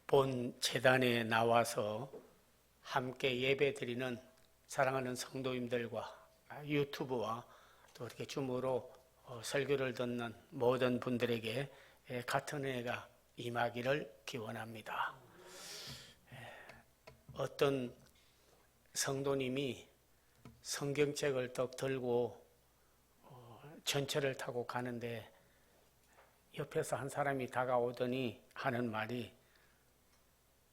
본 제단에 나와서 함께 예배드리는 사랑하는 성도님들과 유튜브와 또 이렇게 줌으로 설교를 듣는 모든 분들에게 같은 은혜가 임하기를 기원합니다. 어떤 성도님이 성경책을 떡 들고 전철을 타고 가는데 옆에서 한 사람이 다가오더니 하는 말이,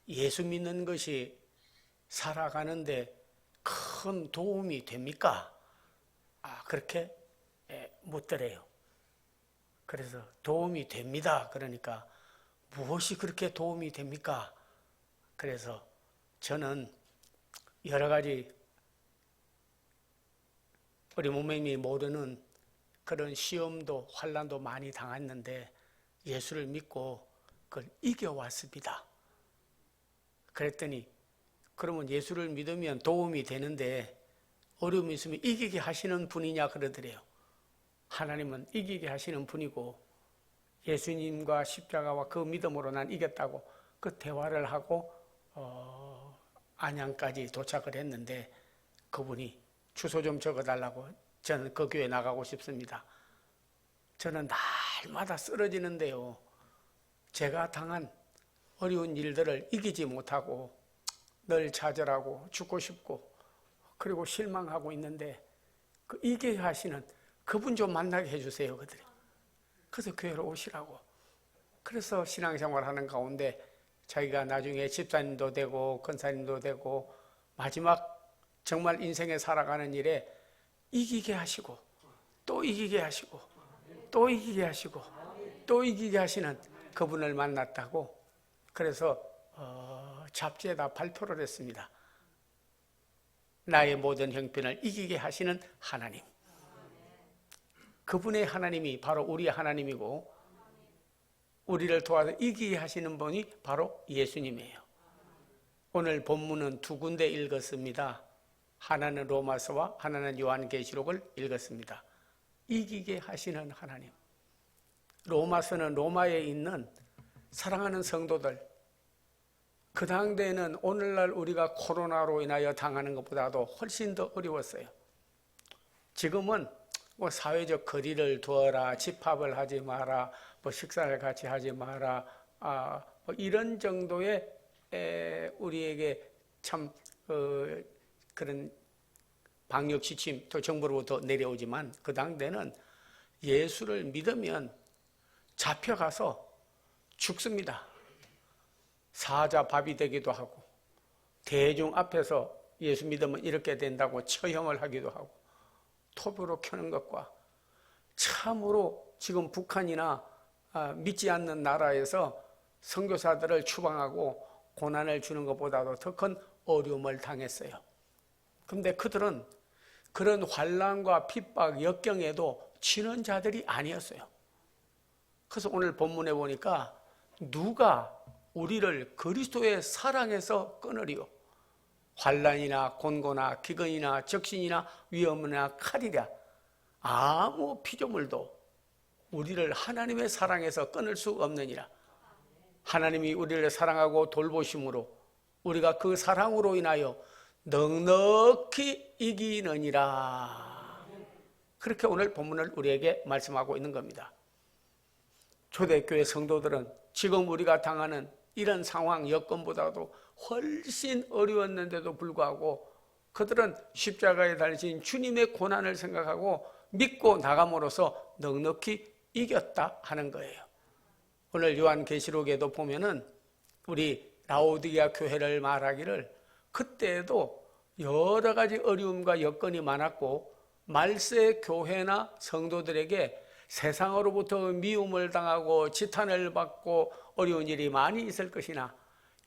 예수 믿는 것이 살아가는데 큰 도움이 됩니까? 그렇게 묻더래요. 그래서 도움이 됩니다. 그러니까 무엇이 그렇게 도움이 됩니까? 그래서 저는 여러 가지 우리 몸매이 모르는 그런 시험도 환난도 많이 당했는데 예수를 믿고 그걸 이겨왔습니다. 그랬더니 그러면 예수를 믿으면 도움이 되는데 어려움이 있으면 이기게 하시는 분이냐 그러더래요. 하나님은 이기게 하시는 분이고 예수님과 십자가와 그 믿음으로 난 이겼다고 그 대화를 하고 안양까지 도착을 했는데 그분이 주소 좀 적어달라고, 저는 그 교회 나가고 싶습니다. 저는 날마다 쓰러지는데요, 제가 당한 어려운 일들을 이기지 못하고 늘 좌절하고 죽고 싶고 그리고 실망하고 있는데 그 이기게 하시는 그분 좀 만나게 해주세요. 그래서 교회로 오시라고. 그래서 신앙생활 하는 가운데 자기가 나중에 집사님도 되고 권사님도 되고 마지막 정말 인생에 살아가는 일에 이기게 하시고 또 이기게 하시고 또 이기게 하시고 또 이기게 하시는 그분을 만났다고. 그래서 잡지에다 발표를 했습니다. 나의 모든 형편을 이기게 하시는 하나님. 그분의 하나님이 바로 우리의 하나님이고 우리를 도와서 이기게 하시는 분이 바로 예수님이에요. 오늘 본문은 두 군데 읽었습니다. 하나는 로마서와 하나는 요한계시록을 읽었습니다. 이기게 하시는 하나님. 로마서는 로마에 있는 사랑하는 성도들, 그 당대에는 오늘날 우리가 코로나로 인하여 당하는 것보다도 훨씬 더 어려웠어요. 지금은 뭐 사회적 거리를 두어라, 집합을 하지 마라, 뭐 식사를 같이 하지 마라, 뭐 이런 정도의 우리에게 참 그런 방역 지침 또 정부로부터 내려오지만 그 당대는 예수를 믿으면 잡혀가서 죽습니다. 사자밥이 되기도 하고 대중 앞에서 예수 믿으면 이렇게 된다고 처형을 하기도 하고 톱으로 켜는 것과 참으로 지금 북한이나 믿지 않는 나라에서 선교사들을 추방하고 고난을 주는 것보다도 더 큰 어려움을 당했어요. 그런데 그들은 그런 환난과 핍박, 역경에도 지는 자들이 아니었어요. 그래서 오늘 본문에 보니까 누가 우리를 그리스도의 사랑에서 끊으리요? 환난이나 곤고나 기근이나 적신이나 위험이나 칼이랴. 아무 피조물도 우리를 하나님의 사랑에서 끊을 수 없느니라. 하나님이 우리를 사랑하고 돌보심으로 우리가 그 사랑으로 인하여 넉넉히 이기느니라. 그렇게 오늘 본문을 우리에게 말씀하고 있는 겁니다. 초대교회 성도들은 지금 우리가 당하는 이런 상황 여건보다도 훨씬 어려웠는데도 불구하고 그들은 십자가에 달리신 주님의 고난을 생각하고 믿고 나감으로써 넉넉히 이겼다 하는 거예요. 오늘 요한계시록에도 보면은 우리 라오디게아 교회를 말하기를 그때에도 여러 가지 어려움과 여건이 많았고 말세 교회나 성도들에게 세상으로부터 미움을 당하고 지탄을 받고 어려운 일이 많이 있을 것이나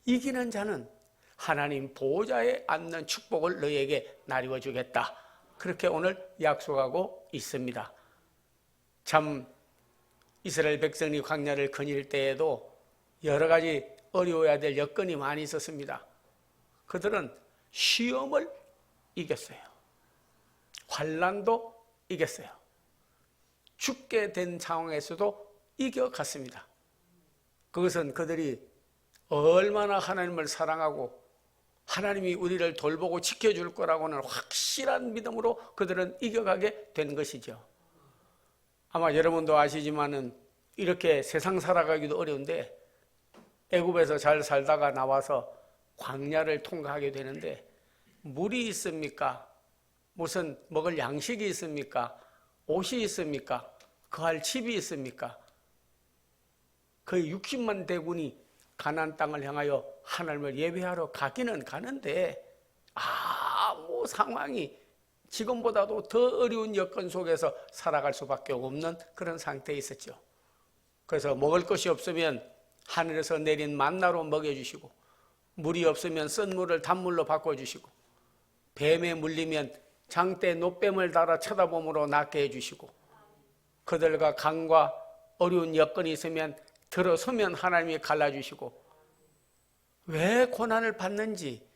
이기는 자는 하나님 보좌에 앉는 축복을 너희에게 나누어 주겠다. 그렇게 오늘 약속하고 있습니다. 참 이스라엘 백성이 광야를 거닐 때에도 여러 가지 어려워야 될 여건이 많이 있었습니다. 그들은 시험을 이겼어요. 환난도 이겼어요. 죽게 된 상황에서도 이겨갔습니다. 그것은 그들이 얼마나 하나님을 사랑하고 하나님이 우리를 돌보고 지켜줄 거라고는 확실한 믿음으로 그들은 이겨가게 된 것이죠. 아마 여러분도 아시지만은 이렇게 세상 살아가기도 어려운데 애굽에서 잘 살다가 나와서 광야를 통과하게 되는데 물이 있습니까? 무슨 먹을 양식이 있습니까? 옷이 있습니까? 거할 집이 있습니까? 거의 60만 대군이 가나안 땅을 향하여 하나님을 예배하러 가기는 가는데 아무 상황이 지금보다도 더 어려운 여건 속에서 살아갈 수밖에 없는 그런 상태에 있었죠. 그래서 먹을 것이 없으면 하늘에서 내린 만나로 먹여주시고 물이 없으면 쓴 물을 단물로 바꿔주시고 뱀에 물리면 장대에 노뱀을 달아 쳐다봄으로 낫게 해주시고 그들과 강과 어려운 여건이 있으면 들어서면 하나님이 갈라주시고 왜 고난을 받는지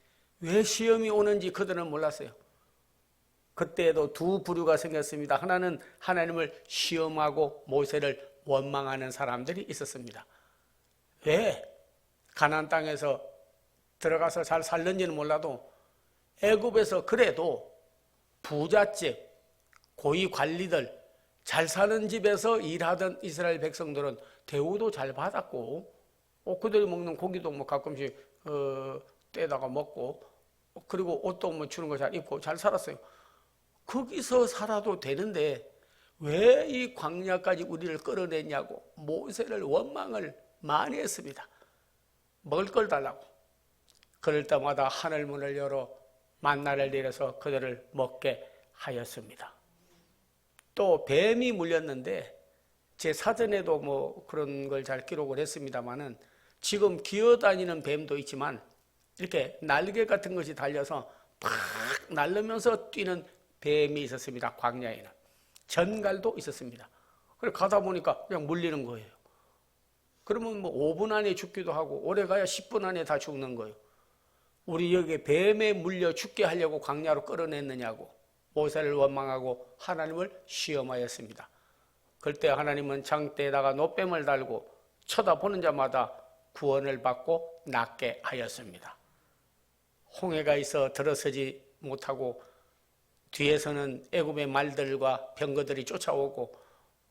왜 시험이 오는지 그들은 몰랐어요. 그때에도 두 부류가 생겼습니다. 하나는 하나님을 시험하고 모세를 원망하는 사람들이 있었습니다. 왜? 가나안 땅에서 들어가서 잘 살는지는 몰라도 애굽에서 그래도 부잣집, 고위 관리들, 잘 사는 집에서 일하던 이스라엘 백성들은 대우도 잘 받았고 그들이 먹는 고기도 뭐 가끔씩 떼다가 먹고 그리고 옷도 뭐 주는 거 잘 입고 잘 살았어요. 거기서 살아도 되는데 왜 이 광야까지 우리를 끌어냈냐고 모세를 원망을 많이 했습니다. 먹을 걸 달라고. 그럴 때마다 하늘 문을 열어 만나를 내려서 그들을 먹게 하였습니다. 또 뱀이 물렸는데 제 사전에도 뭐 그런 걸 잘 기록을 했습니다만은 지금 기어다니는 뱀도 있지만 이렇게 날개 같은 것이 달려서 팍 날르면서 뛰는 뱀이 있었습니다. 광야에는 전갈도 있었습니다. 그래서 가다 보니까 그냥 물리는 거예요. 그러면 뭐 5분 안에 죽기도 하고 오래 가야 10분 안에 다 죽는 거예요. 우리 여기 뱀에 물려 죽게 하려고 광야로 끌어냈느냐고 모세를 원망하고 하나님을 시험하였습니다. 그때 하나님은 장대에다가 노뱀을 달고 쳐다보는 자마다 구원을 받고 낫게 하였습니다. 홍해가 있어 들어서지 못하고 뒤에서는 애굽의 말들과 병거들이 쫓아오고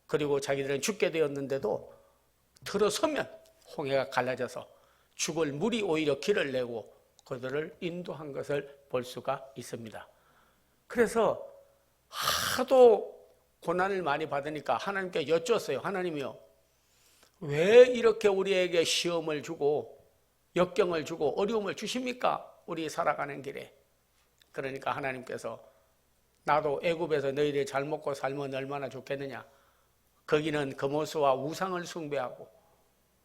그리고 자기들은 죽게 되었는데도 들어서면 홍해가 갈라져서 죽을 물이 오히려 길을 내고 그들을 인도한 것을 볼 수가 있습니다. 그래서 하도 고난을 많이 받으니까 하나님께 여쭈었어요. 하나님이요, 왜 이렇게 우리에게 시험을 주고 역경을 주고 어려움을 주십니까? 우리 살아가는 길에. 그러니까 하나님께서 나도 애굽에서 너희들이 잘 먹고 살면 얼마나 좋겠느냐. 거기는 금오수와 우상을 숭배하고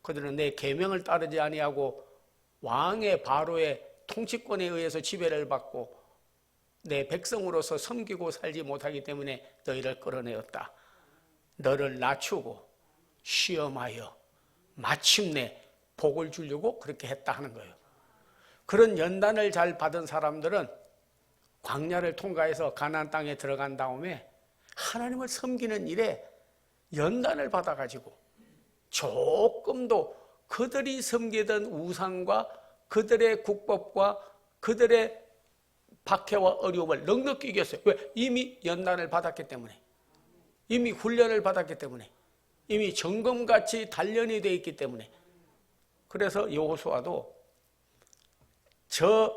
그들은 내 계명을 따르지 아니하고 왕의 바로의 통치권에 의해서 지배를 받고 내 백성으로서 섬기고 살지 못하기 때문에 너희를 끌어내었다. 너를 낮추고 시험하여 마침내 복을 주려고 그렇게 했다 하는 거예요. 그런 연단을 잘 받은 사람들은 광야를 통과해서 가나안 땅에 들어간 다음에 하나님을 섬기는 일에 연단을 받아가지고 조금도 그들이 섬기던 우상과 그들의 국법과 그들의 박해와 어려움을 넉넉히 이겼어요. 왜? 이미 연단을 받았기 때문에, 이미 훈련을 받았기 때문에, 이미 점검같이 단련이 되어 있기 때문에. 그래서 여호수아도 저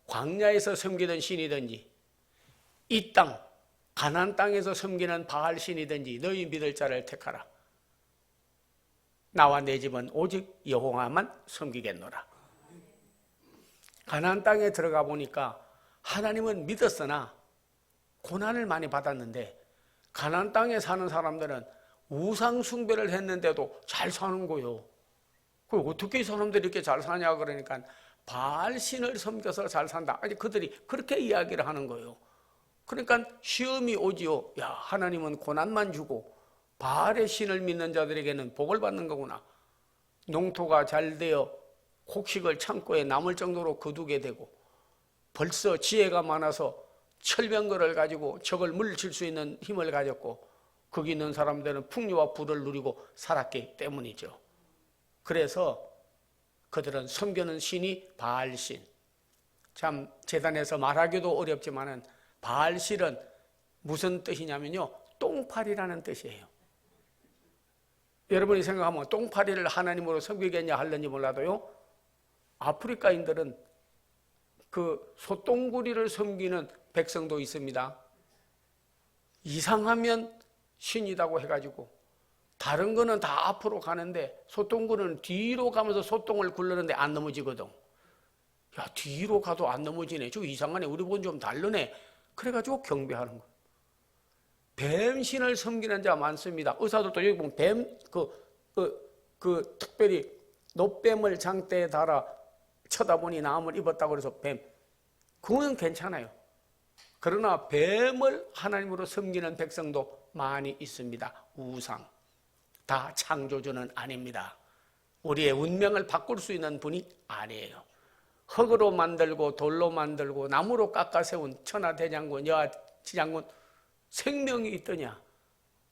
광야에서 섬기던 신이든지 이 땅 가나안 땅에서 섬기는 바알 신이든지 너희 믿을 자를 택하라. 나와 내 집은 오직 여호와만 섬기겠노라. 가나안 땅에 들어가 보니까 하나님은 믿었으나 고난을 많이 받았는데 가나안 땅에 사는 사람들은 우상 숭배를 했는데도 잘 사는 거예요. 그럼 어떻게 이 사람들이 이렇게 잘 사냐 그러니까 바알 신을 섬겨서 잘 산다. 아니 그들이 그렇게 이야기를 하는 거예요. 그러니까 시험이 오지요. 야, 하나님은 고난만 주고 바알의 신을 믿는 자들에게는 복을 받는 거구나. 농토가 잘 되어 곡식을 창고에 남을 정도로 거두게 되고 벌써 지혜가 많아서 철병거를 가지고 적을 물리칠 수 있는 힘을 가졌고 거기 있는 사람들은 풍요와 부를 누리고 살았기 때문이죠. 그래서 그들은 섬기는 신이 바알신. 참 재단에서 말하기도 어렵지만은 바알신은 무슨 뜻이냐면요, 똥파리라는 뜻이에요. 여러분이 생각하면 똥파리를 하나님으로 섬기겠냐 할는지 몰라도요, 아프리카인들은 그 소똥구리를 섬기는 백성도 있습니다. 이상하면 신이라고 해가지고 다른 거는 다 앞으로 가는데 소똥구리는 뒤로 가면서 소똥을 굴르는데 안 넘어지거든. 야, 뒤로 가도 안 넘어지네. 저 이상하네. 우리 보고는 좀 다르네. 그래가지고 경배하는 거. 뱀신을 섬기는 자 많습니다. 의사들도 여기 보면 뱀, 특별히 노뱀을 장대에 달아 쳐다보니 나음을 입었다고 그래서 뱀. 그건 괜찮아요. 그러나 뱀을 하나님으로 섬기는 백성도 많이 있습니다. 우상. 다 창조주는 아닙니다. 우리의 운명을 바꿀 수 있는 분이 아니에요. 흙으로 만들고 돌로 만들고 나무로 깎아 세운 천하대장군, 여하지장군, 생명이 있더냐?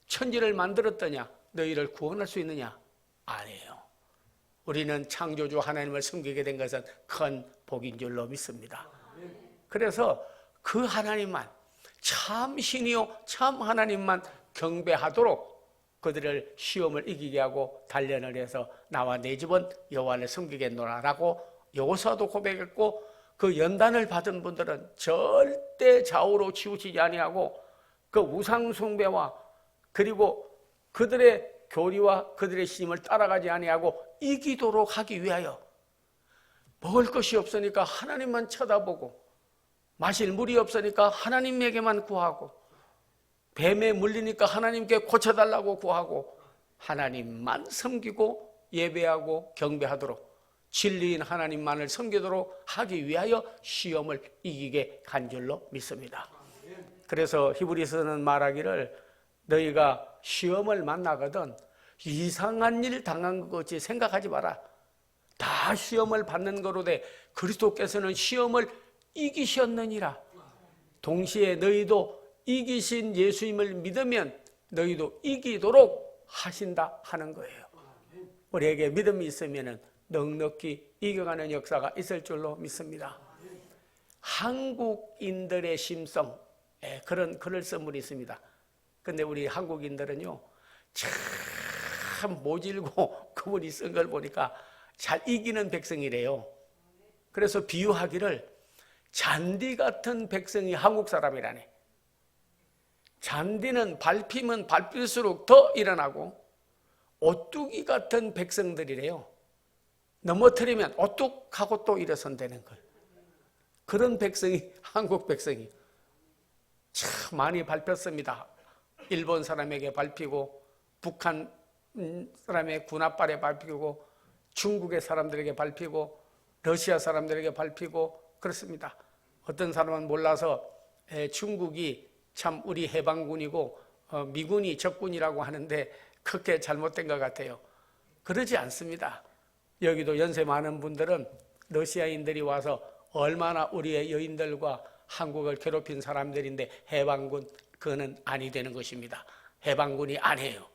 천지를 만들었더냐? 너희를 구원할 수 있느냐? 아니에요. 우리는 창조주 하나님을 섬기게 된 것은 큰 복인 줄로 믿습니다. 그래서 그 하나님만, 참 신이요 참 하나님만 경배하도록 그들을 시험을 이기게 하고 단련을 해서 나와 내 집은 여호와를 섬기겠노라라고 여호수아도 고백했고, 그 연단을 받은 분들은 절대 좌우로 치우치지 아니하고 그 우상 숭배와 그리고 그들의 교리와 그들의 신임을 따라가지 아니하고 이기도록 하기 위하여 먹을 것이 없으니까 하나님만 쳐다보고, 마실 물이 없으니까 하나님에게만 구하고, 뱀에 물리니까 하나님께 고쳐달라고 구하고, 하나님만 섬기고 예배하고 경배하도록, 진리인 하나님만을 섬기도록 하기 위하여 시험을 이기게 한 줄로 믿습니다. 그래서 히브리서는 말하기를 너희가 시험을 만나거든 이상한 일 당한 것 같이 생각하지 마라. 다 시험을 받는 거로 돼. 그리스도께서는 시험을 이기셨느니라. 동시에 너희도 이기신 예수님을 믿으면 너희도 이기도록 하신다 하는 거예요. 우리에게 믿음이 있으면 넉넉히 이겨가는 역사가 있을 줄로 믿습니다. 한국인들의 심성, 그런 글을 쓴 분이 있습니다. 근데 우리 한국인들은요, 참 모질고 그분이 쓴 걸 보니까 잘 이기는 백성이래요. 그래서 비유하기를 잔디 같은 백성이 한국 사람이라네. 잔디는 밟히면 밟힐수록 더 일어나고 오뚜기 같은 백성들이래요. 넘어뜨리면 오뚝하고 또 일어선다는 걸. 그런 백성이 한국 백성이 참 많이 밟혔습니다. 일본 사람에게 밟히고 북한 사람의 군합발에 밟히고 중국의 사람들에게 밟히고 러시아 사람들에게 밟히고 그렇습니다. 어떤 사람은 몰라서 중국이 참 우리 해방군이고 미군이 적군이라고 하는데 그렇게 잘못된 것 같아요. 그러지 않습니다. 여기도 연세 많은 분들은 러시아인들이 와서 얼마나 우리의 여인들과 한국을 괴롭힌 사람들인데 해방군 그거는 아니 되는 것입니다. 해방군이 아니에요.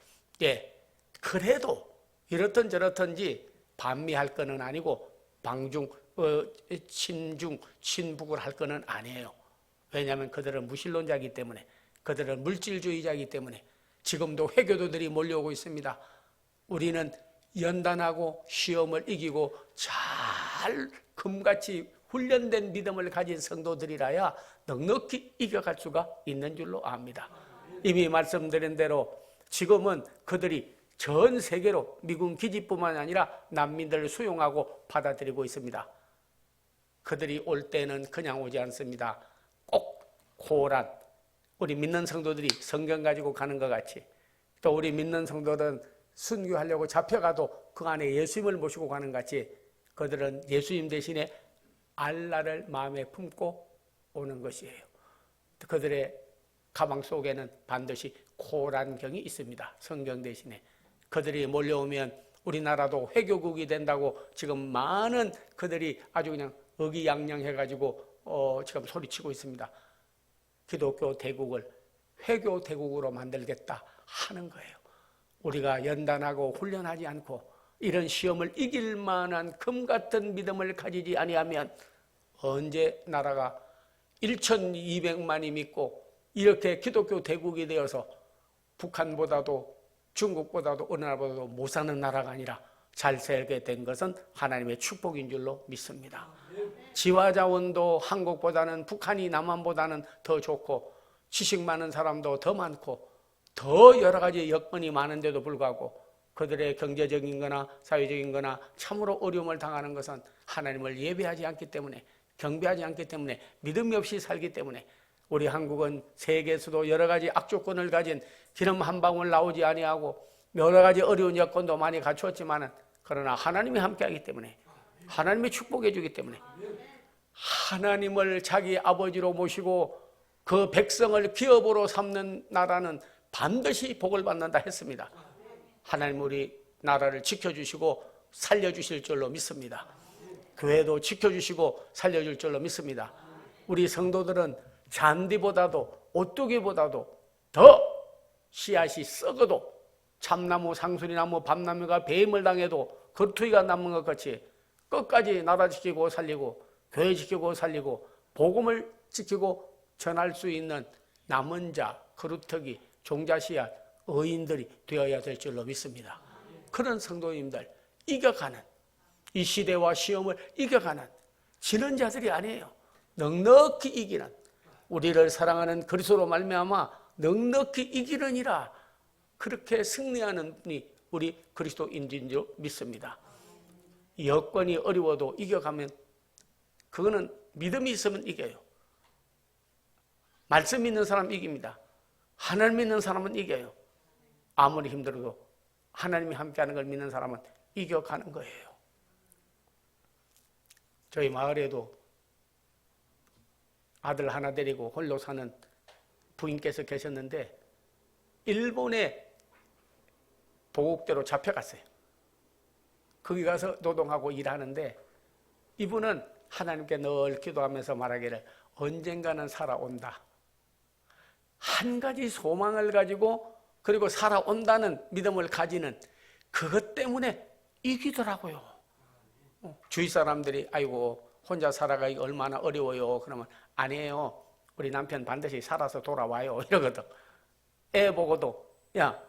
예, 그래도 이렇든 저렇든지 반미할 거는 아니고 방중, 친중, 친북을 할 거는 아니에요. 왜냐하면 그들은 무신론자이기 때문에, 그들은 물질주의자이기 때문에 지금도 회교도들이 몰려오고 있습니다. 우리는 연단하고 시험을 이기고 잘 금같이 훈련된 믿음을 가진 성도들이라야 넉넉히 이겨갈 수가 있는 줄로 압니다. 이미 말씀드린 대로 지금은 그들이 전 세계로 미군 기지뿐만 아니라 난민들을 수용하고 받아들이고 있습니다. 그들이 올 때는 그냥 오지 않습니다. 꼭 코란, 우리 믿는 성도들이 성경 가지고 가는 것 같이, 또 우리 믿는 성도들은 순교하려고 잡혀가도 그 안에 예수님을 모시고 가는 것 같이 그들은 예수님 대신에 알라를 마음에 품고 오는 것이에요. 그들의 가방 속에는 반드시 코란경이 있습니다. 성경 대신에. 그들이 몰려오면 우리나라도 회교국이 된다고 지금 많은 그들이 아주 그냥 의기양양해가지고 지금 소리치고 있습니다. 기독교 대국을 회교 대국으로 만들겠다 하는 거예요. 우리가 연단하고 훈련하지 않고 이런 시험을 이길 만한 금 같은 믿음을 가지지 아니하면 언제 나라가 1200만이 믿고 이렇게 기독교 대국이 되어서 북한보다도 중국보다도 어느 나라보다도 못 사는 나라가 아니라 잘 살게 된 것은 하나님의 축복인 줄로 믿습니다. 지화자원도 한국보다는 북한이 남한보다는 더 좋고 지식 많은 사람도 더 많고 더 여러 가지 여건이 많은데도 불구하고 그들의 경제적인 거나 사회적인 거나 참으로 어려움을 당하는 것은 하나님을 예배하지 않기 때문에 경배하지 않기 때문에 믿음이 없이 살기 때문에 우리 한국은 세계에서도 여러 가지 악조건을 가진 기름 한 방울 나오지 아니하고 여러 가지 어려운 여건도 많이 갖추었지만은 그러나 하나님이 함께하기 때문에 하나님이 축복해 주기 때문에 하나님을 자기 아버지로 모시고 그 백성을 기업으로 삼는 나라는 반드시 복을 받는다 했습니다. 하나님 우리 나라를 지켜주시고 살려주실 줄로 믿습니다. 교회도 지켜주시고 살려줄 줄로 믿습니다. 우리 성도들은 잔디보다도 오뚜기보다도 더 씨앗이 썩어도 참나무, 상수리나무, 밤나무가 배임을 당해도 거투이가 남는 것 같이 끝까지 나라 지키고 살리고 교회 지키고 살리고 복음을 지키고 전할 수 있는 남은 자, 거루터기, 종자씨앗, 의인들이 되어야 될 줄로 믿습니다. 그런 성도님들 이겨가는 이 시대와 시험을 이겨가는 지는 자들이 아니에요. 넉넉히 이기는 우리를 사랑하는 그리스도로 말미암아 넉넉히 이기느니라 그렇게 승리하는 분이 우리 그리스도인인 줄 믿습니다. 여건이 어려워도 이겨가면 그거는 믿음이 있으면 이겨요. 말씀 믿는 사람 이깁니다. 하나님 믿는 사람은 이겨요. 아무리 힘들어도 하나님이 함께하는 걸 믿는 사람은 이겨가는 거예요. 저희 마을에도 아들 하나 데리고 홀로 사는 부인께서 계셨는데 일본에 보국대로 잡혀갔어요. 거기 가서 노동하고 일하는데 이분은 하나님께 늘 기도하면서 말하기를 언젠가는 살아온다. 한 가지 소망을 가지고 그리고 살아온다는 믿음을 가지는 그것 때문에 이기더라고요. 주위 사람들이 아이고 혼자 살아가기 얼마나 어려워요. 그러면 아니에요. 우리 남편 반드시 살아서 돌아와요. 이러거든. 애 보고도 야,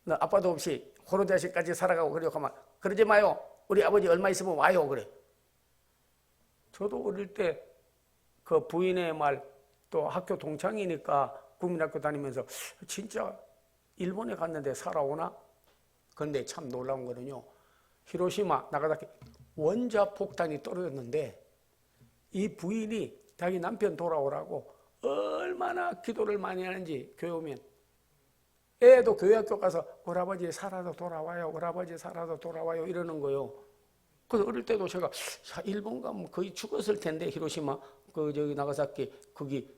너 아빠도 없이 호로자식까지 살아가고 그러고 하면 그러지 마요. 우리 아버지 얼마 있으면 와요. 그래. 저도 어릴 때 그 부인의 말 또 학교 동창이니까 국민학교 다니면서 진짜 일본에 갔는데 살아오나? 그런데 참 놀라운 거는요. 히로시마, 나가사키 원자 폭탄이 떨어졌는데 이 부인이 자기 남편 돌아오라고 얼마나 기도를 많이 하는지 교회 오면 애도 교회 학교 가서 우리 아버지 살아서 돌아와요. 우리 아버지 살아서 돌아와요. 이러는 거예요. 그래서 어릴 때도 제가 일본 가면 거의 죽었을 텐데 히로시마 저기 나가사키 거기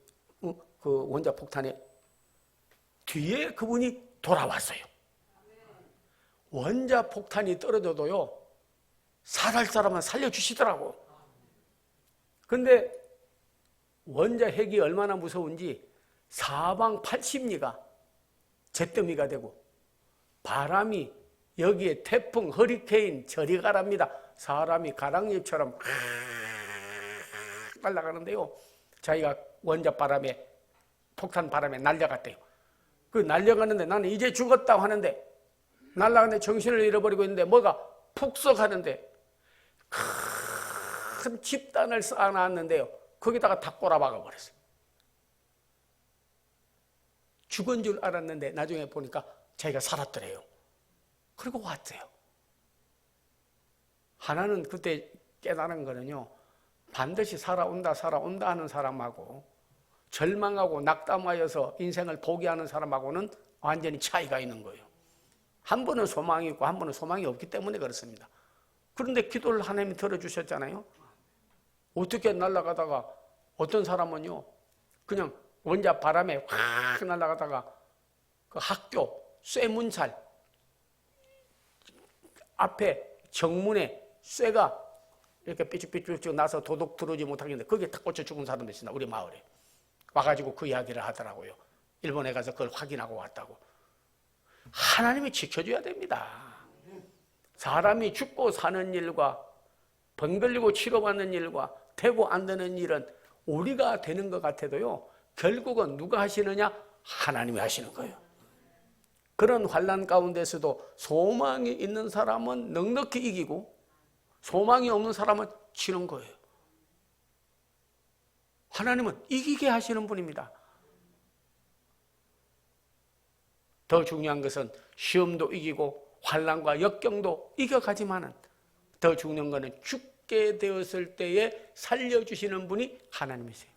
그 원자 폭탄에 뒤에 그분이 돌아왔어요. 원자 폭탄이 떨어져도요 살할 사람은 살려주시더라고. 근데 원자 핵이 얼마나 무서운지 사방 80리가 잿더미가 되고 바람이 여기에 태풍, 허리케인, 저리 가랍니다. 사람이 가랑잎처럼 날아가는데요. 자기가 원자 바람에 폭탄 바람에 날려갔대요. 그 날려가는데 나는 이제 죽었다고 하는데 날아가는데 정신을 잃어버리고 있는데 뭐가 폭석하는데 큰 집단을 쌓아놨는데요. 거기다가 다 꼬라박아 버렸어요. 죽은 줄 알았는데 나중에 보니까 자기가 살았더래요. 그리고 왔어요. 하나는 그때 깨달은 거는요. 반드시 살아온다 하는 사람하고 절망하고 낙담하여서 인생을 포기하는 사람하고는 완전히 차이가 있는 거예요. 한 분은 소망이 있고 한 분은 소망이 없기 때문에 그렇습니다. 그런데 기도를 하나님이 들어주셨잖아요. 어떻게 날아가다가 어떤 사람은요. 그냥 원자 바람에 확 날아가다가 그 학교 쇠문살 앞에 정문에 쇠가 이렇게 삐죽삐죽 나서 도둑 들어오지 못하겠는데 거기에 딱 꽂혀 죽은 사람도 있습니다. 우리 마을에. 와가지고 그 이야기를 하더라고요. 일본에 가서 그걸 확인하고 왔다고. 하나님이 지켜줘야 됩니다. 사람이 죽고 사는 일과 병 걸리고 치료받는 일과 되고 안 되는 일은 우리가 되는 것 같아도요, 결국은 누가 하시느냐? 하나님이 하시는 거예요. 그런 환난 가운데서도 소망이 있는 사람은 넉넉히 이기고 소망이 없는 사람은 지는 거예요. 하나님은 이기게 하시는 분입니다. 더 중요한 것은 시험도 이기고 환난과 역경도 이겨가지만은 더 중요한 것은 죽게 되었을 때에 살려주시는 분이 하나님이세요.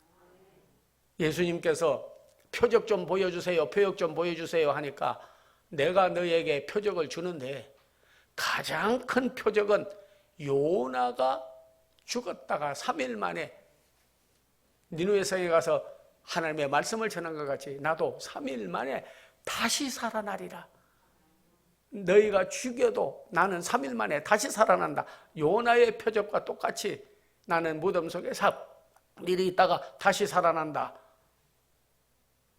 예수님께서 표적 좀 보여주세요, 표적 좀 보여주세요 하니까 내가 너에게 표적을 주는데 가장 큰 표적은 요나가 죽었다가 3일 만에 니느웨 성에 가서 하나님의 말씀을 전한 것 같이 나도 3일 만에 다시 살아나리라. 너희가 죽여도 나는 3일 만에 다시 살아난다. 요나의 표적과 똑같이 나는 무덤 속에 3일 있다가 다시 살아난다.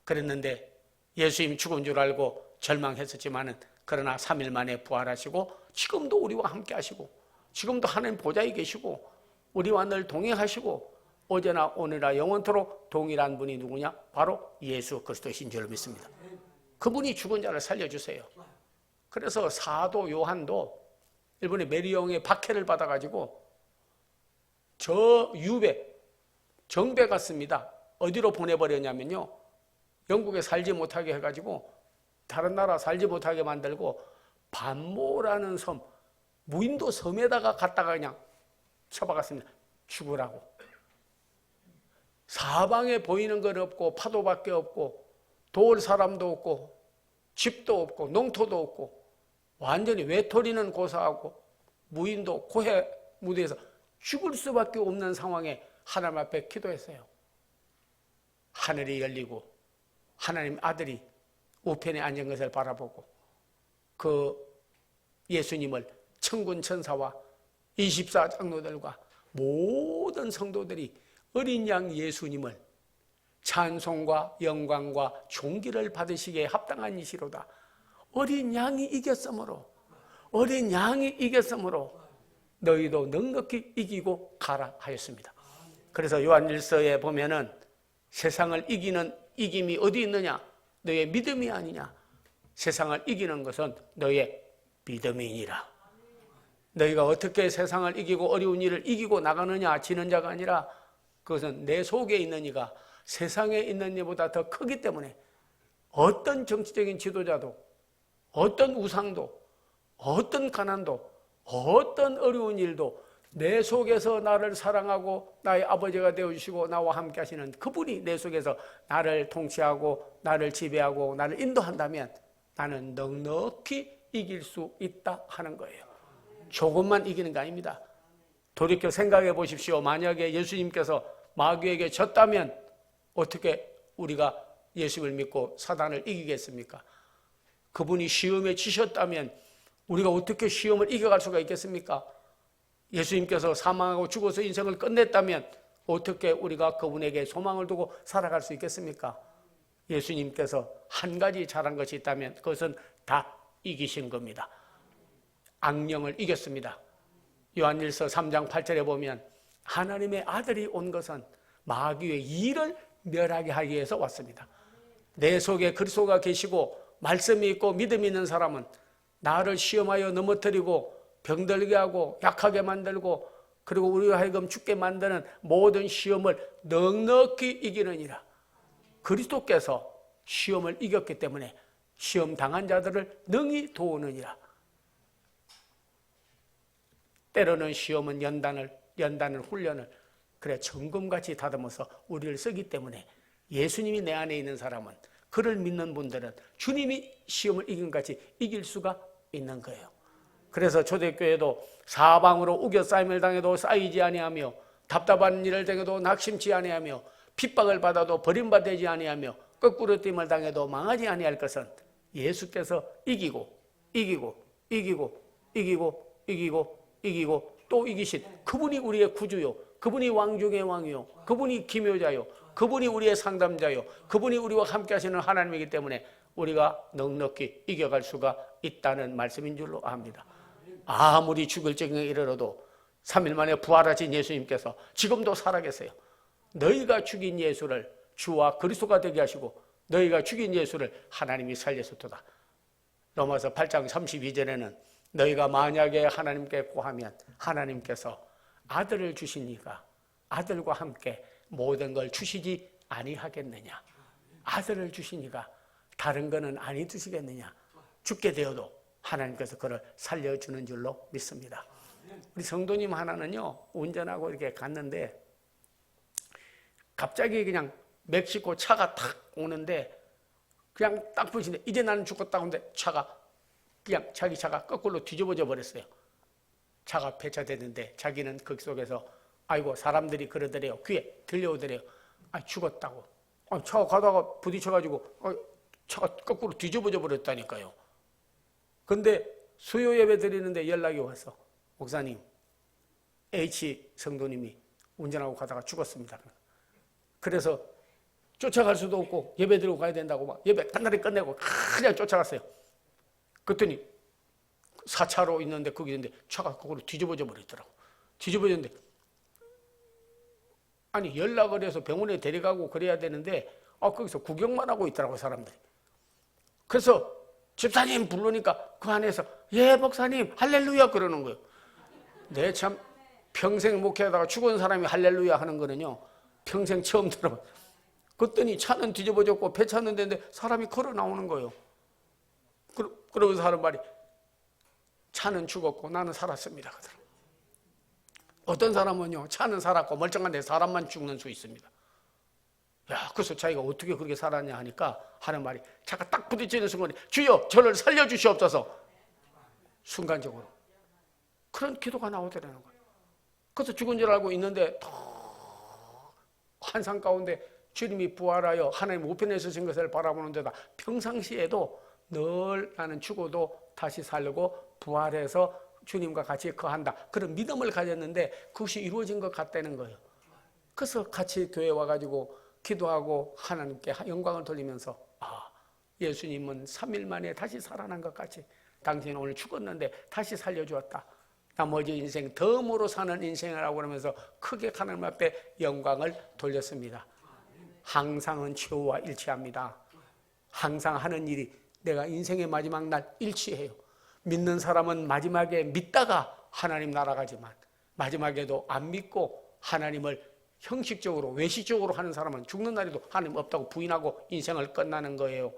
그랬는데 예수님 죽은 줄 알고 절망했었지만은 그러나 3일 만에 부활하시고 지금도 우리와 함께 하시고 지금도 하나님 보좌에 계시고 우리와 늘 동행하시고 어제나 오늘이나 영원토록 동일한 분이 누구냐? 바로 예수 그리스도이신 줄 믿습니다. 그분이 죽은 자를 살려주세요. 그래서 사도 요한도 일본의 메리옹의 박해를 받아가지고 저 유배, 정배 갔습니다. 어디로 보내버렸냐면요, 영국에 살지 못하게 해가지고 다른 나라 살지 못하게 만들고 반모라는 섬, 무인도 섬에다가 갔다가 그냥 쳐박았습니다. 죽으라고. 사방에 보이는 건 없고 파도밖에 없고 도울 사람도 없고 집도 없고 농토도 없고 완전히 외톨이는 고사하고 무인도 고해 무대에서 죽을 수밖에 없는 상황에 하나님 앞에 기도했어요. 하늘이 열리고 하나님 아들이 우편에 앉은 것을 바라보고 그 예수님을 천군 천사와 24장로들과 모든 성도들이 어린 양 예수님을 찬송과 영광과 존귀를 받으시기에 합당한 이시로다. 어린 양이 이겼으므로 어린 양이 이겼으므로 너희도 넉넉히 이기고 가라 하였습니다. 그래서 요한일서에 보면은 세상을 이기는 이김이 어디 있느냐? 너의 믿음이 아니냐? 세상을 이기는 것은 너의 믿음이니라. 너희가 어떻게 세상을 이기고 어려운 일을 이기고 나가느냐? 지는 자가 아니라 그것은 내 속에 있는 이가 세상에 있는 이보다 더 크기 때문에 어떤 정치적인 지도자도 어떤 우상도 어떤 가난도 어떤 어려운 일도 내 속에서 나를 사랑하고 나의 아버지가 되어주시고 나와 함께 하시는 그분이 내 속에서 나를 통치하고 나를 지배하고 나를 인도한다면 나는 넉넉히 이길 수 있다 하는 거예요. 조금만 이기는 거 아닙니다. 돌이켜 생각해 보십시오. 만약에 예수님께서 마귀에게 졌다면 어떻게 우리가 예수를 믿고 사단을 이기겠습니까? 그분이 시험에 지셨다면 우리가 어떻게 시험을 이겨갈 수가 있겠습니까? 예수님께서 사망하고 죽어서 인생을 끝냈다면 어떻게 우리가 그분에게 소망을 두고 살아갈 수 있겠습니까? 예수님께서 한 가지 잘한 것이 있다면 그것은 다 이기신 겁니다. 악령을 이겼습니다. 요한일서 3장 8절에 보면 하나님의 아들이 온 것은 마귀의 일을 멸하게 하기 위해서 왔습니다. 내 속에 그리스도가 계시고 말씀이 있고 믿음이 있는 사람은 나를 시험하여 넘어뜨리고 병들게 하고 약하게 만들고 그리고 우리와 하여금 죽게 만드는 모든 시험을 넉넉히 이기느니라. 그리스도께서 시험을 이겼기 때문에 시험 당한 자들을 능히 도우느니라. 때로는 시험은 연단을 훈련을 그래 정금같이 다듬어서 우리를 쓰기 때문에 예수님이 내 안에 있는 사람은 그를 믿는 분들은 주님이 시험을 이긴 같이 이길 수가 있는 거예요. 그래서 초대교회도 사방으로 우겨싸임을 당해도 쌓이지 아니하며 답답한 일을 당해도 낙심치 아니하며 핍박을 받아도 버림받지 아니하며 거꾸로 뜸을 당해도 망하지 아니할 것은 예수께서 이기고 또 이기신 그분이 우리의 구주요, 그분이 왕 중의 왕이요, 그분이 기묘자요, 그분이 우리의 상담자요, 그분이 우리와 함께 하시는 하나님이기 때문에 우리가 넉넉히 이겨갈 수가 있다는 말씀인 줄로 압니다. 아무리 죽을 지경에 이르러도 3일 만에 부활하신 예수님께서 지금도 살아계세요. 너희가 죽인 예수를 주와 그리스도가 되게 하시고 너희가 죽인 예수를 하나님이 살리셨도다. 로마서 8장 32절에는 너희가 만약에 하나님께 구하면 하나님께서 아들을 주시니까 아들과 함께 모든 걸 주시지 아니하겠느냐. 아들을 주시니까 다른 거는 아니 주시겠느냐. 죽게 되어도 하나님께서 그를 살려주는 줄로 믿습니다. 우리 성도님 하나는요, 운전하고 이렇게 갔는데 갑자기 그냥 멕시코 차가 탁 오는데 그냥 딱 보시는데 이제 나는 죽었다고 하는데 차가 그냥 자기 차가 거꾸로 뒤집어져 버렸어요. 차가 폐차됐는데 자기는 그 속에서 아이고 사람들이 그러더래요. 귀에 들려오더래요. 아 죽었다고. 차가 가다가 부딪혀가지고 차가 거꾸로 뒤집어져 버렸다니까요. 근데 수요 예배 드리는데 연락이 와서 목사님 H 성도님이 운전하고 가다가 죽었습니다. 그래서 쫓아갈 수도 없고 예배 드리고 가야 된다고 막 예배 간단히 끝내고 그냥 쫓아갔어요. 그랬더니 4차로 있는데 거기 있는데 차가 거꾸로 뒤집어져 버리더라고. 뒤집어졌는데 아니 연락을 해서 병원에 데려가고 그래야 되는데 거기서 구경만 하고 있더라고 사람들이. 그래서 집사님 부르니까 그 안에서 예 목사님 할렐루야 그러는 거예요. 내 참 평생 목회하다가 죽은 사람이 할렐루야 하는 거는요 평생 처음 들어봐요. 그랬더니 차는 뒤집어졌고 폐차는 데인데 사람이 걸어 나오는 거예요. 그러면서 하는 말이 차는 죽었고 나는 살았습니다. 어떤 사람은요 차는 살았고 멀쩡한데 사람만 죽는 수 있습니다. 야, 그래서 자기가 어떻게 그렇게 살았냐 하니까 하는 말이 차가 딱 부딪히는 순간에 주여 저를 살려주시옵소서. 순간적으로 그런 기도가 나오더라는 거예요. 그래서 죽은 줄 알고 있는데 환상 가운데 주님이 부활하여 하나님 우편에 서신 것을 바라보는 데다 평상시에도 늘 나는 죽어도 다시 살고 부활해서 주님과 같이 거한다. 그런 믿음을 가졌는데 그것이 이루어진 것 같다는 거예요. 그래서 같이 교회 와가지고 기도하고 하나님께 영광을 돌리면서 예수님은 3일 만에 다시 살아난 것 같이 당신은 오늘 죽었는데 다시 살려주었다. 나머지 인생 덤으로 사는 인생이라고 그러면서 크게 하나님 앞에 영광을 돌렸습니다. 항상은 최후와 일치합니다. 항상 하는 일이 내가 인생의 마지막 날 일치해요. 믿는 사람은 마지막에 믿다가 하나님 날아가지만 마지막에도 안 믿고 하나님을 형식적으로 외식적으로 하는 사람은 죽는 날에도 하나님 없다고 부인하고 인생을 끝나는 거예요.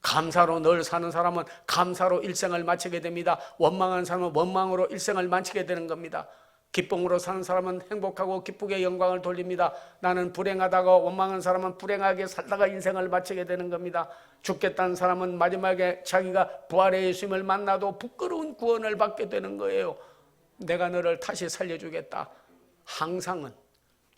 감사로 늘 사는 사람은 감사로 일생을 마치게 됩니다. 원망하는 사람은 원망으로 일생을 마치게 되는 겁니다. 기쁨으로 사는 사람은 행복하고 기쁘게 영광을 돌립니다. 나는 불행하다가 원망한 사람은 불행하게 살다가 인생을 마치게 되는 겁니다. 죽겠다는 사람은 마지막에 자기가 부활의 예수님을 만나도 부끄러운 구원을 받게 되는 거예요. 내가 너를 다시 살려주겠다. 항상은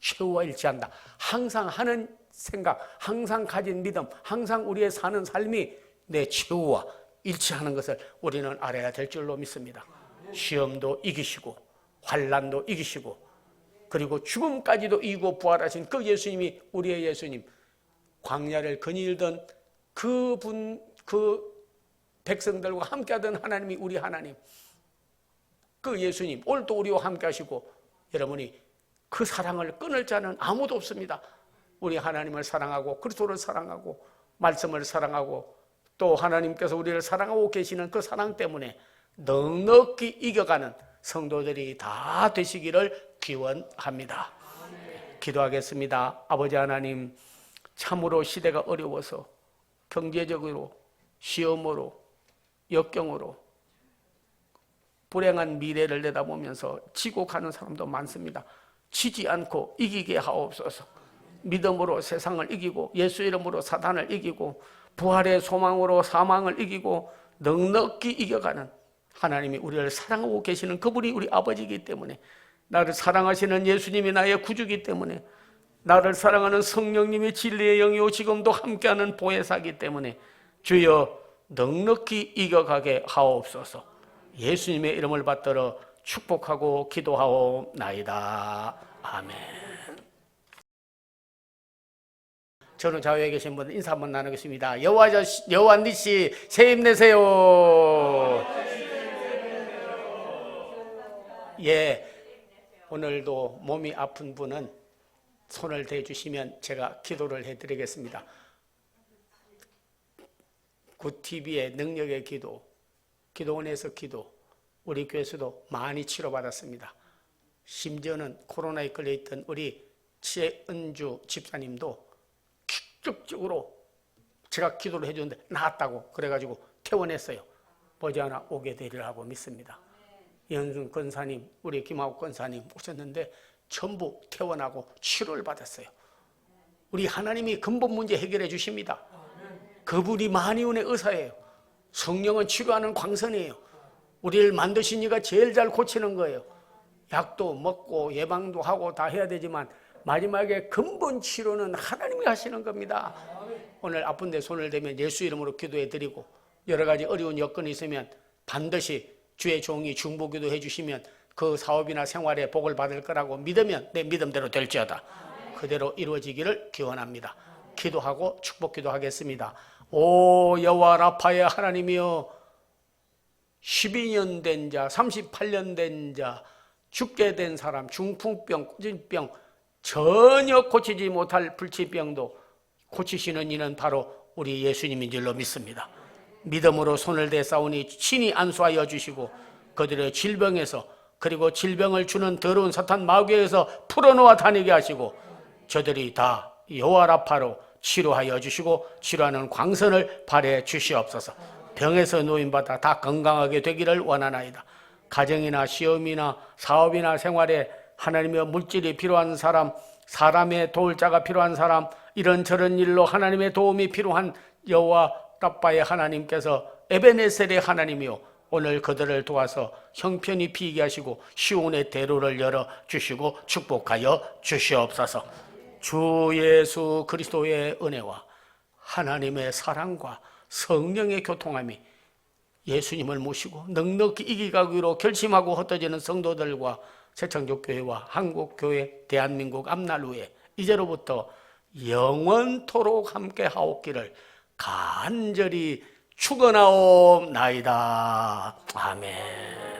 최후와 일치한다. 항상 하는 생각, 항상 가진 믿음, 항상 우리의 사는 삶이 내 최후와 일치하는 것을 우리는 알아야 될 줄로 믿습니다. 시험도 이기시고 환난도 이기시고 그리고 죽음까지도 이기고 부활하신 그 예수님이 우리의 예수님, 광야를 거닐던 그분, 그 백성들과 함께하던 하나님이 우리 하나님, 그 예수님 오늘도 우리와 함께 하시고 여러분이 그 사랑을 끊을 자는 아무도 없습니다. 우리 하나님을 사랑하고 그리스도를 사랑하고 말씀을 사랑하고 또 하나님께서 우리를 사랑하고 계시는 그 사랑 때문에 넉넉히 이겨가는 성도들이 다 되시기를 기원합니다. 기도하겠습니다. 아버지 하나님, 참으로 시대가 어려워서 경제적으로, 시험으로, 역경으로 불행한 미래를 내다보면서 지고 가는 사람도 많습니다. 지지 않고 이기게 하옵소서. 믿음으로 세상을 이기고 예수 이름으로 사단을 이기고 부활의 소망으로 사망을 이기고 넉넉히 이겨가는 하나님이 우리를 사랑하고 계시는 그분이 우리 아버지이기 때문에, 나를 사랑하시는 예수님이 나의 구주이기 때문에, 나를 사랑하는 성령님이 진리의 영이요 지금도 함께하는 보혜사이기 때문에 주여 넉넉히 이겨가게 하옵소서. 예수님의 이름을 받들어 축복하고 기도하옵나이다. 아멘. 저는 좌우에 계신 분들 인사 한번 나누겠습니다. 여호와 니시 새해 힘내세요. 예, 오늘도 몸이 아픈 분은 손을 대주시면 제가 기도를 해드리겠습니다. 굿TV의 능력의 기도, 기도원에서 기도, 우리 교회에서도 많이 치료받았습니다. 심지어는 코로나에 걸려있던 우리 최은주 집사님도 기적적으로 제가 기도를 해줬는데 나았다고 그래가지고 퇴원했어요. 머지않아 오게 되리라고 믿습니다. 연승 권사님, 우리 김하옥 권사님 오셨는데 전부 퇴원하고 치료를 받았어요. 우리 하나님이 근본 문제 해결해 주십니다. 그분이 만유의 의사예요. 성령은 치료하는 광선이에요. 우리를 만드신 이가 제일 잘 고치는 거예요. 약도 먹고 예방도 하고 다 해야 되지만 마지막에 근본 치료는 하나님이 하시는 겁니다. 오늘 아픈데 손을 대면 예수 이름으로 기도해 드리고 여러 가지 어려운 여건이 있으면 반드시 주의 종이 중보기도 해주시면 그 사업이나 생활에 복을 받을 거라고 믿으면 내 믿음대로 될지어다. 그대로 이루어지기를 기원합니다. 기도하고 축복기도 하겠습니다. 오 여호와 라파의 하나님이여, 12년 된 자, 38년 된 자, 죽게 된 사람, 중풍병, 꾸진병, 전혀 고치지 못할 불치병도 고치시는 이는 바로 우리 예수님인 줄로 믿습니다. 믿음으로 손을 대 싸우니 친히 안수하여 주시고 그들의 질병에서, 그리고 질병을 주는 더러운 사탄 마귀에서 풀어놓아 다니게 하시고 저들이 다 여호와 라파로 치료하여 주시고 치료하는 광선을 발해 주시옵소서. 병에서 노임받아 다 건강하게 되기를 원하나이다. 가정이나 시험이나 사업이나 생활에 하나님의 물질이 필요한 사람, 사람의 도울 자가 필요한 사람, 이런저런 일로 하나님의 도움이 필요한 여호와 라파의 하나님께서 에베네셀의 하나님이요, 오늘 그들을 도와서 형편이 비게 하시고 시온의 대로를 열어주시고 축복하여 주시옵소서. 주 예수 그리스도의 은혜와 하나님의 사랑과 성령의 교통함이 예수님을 모시고 넉넉히 이기가기로 결심하고 흩어지는 성도들과 새창조교회와 한국교회, 대한민국 앞날후에 이제로부터 영원토록 함께 하옵기를 간절히 축원하옵나이다. 아멘.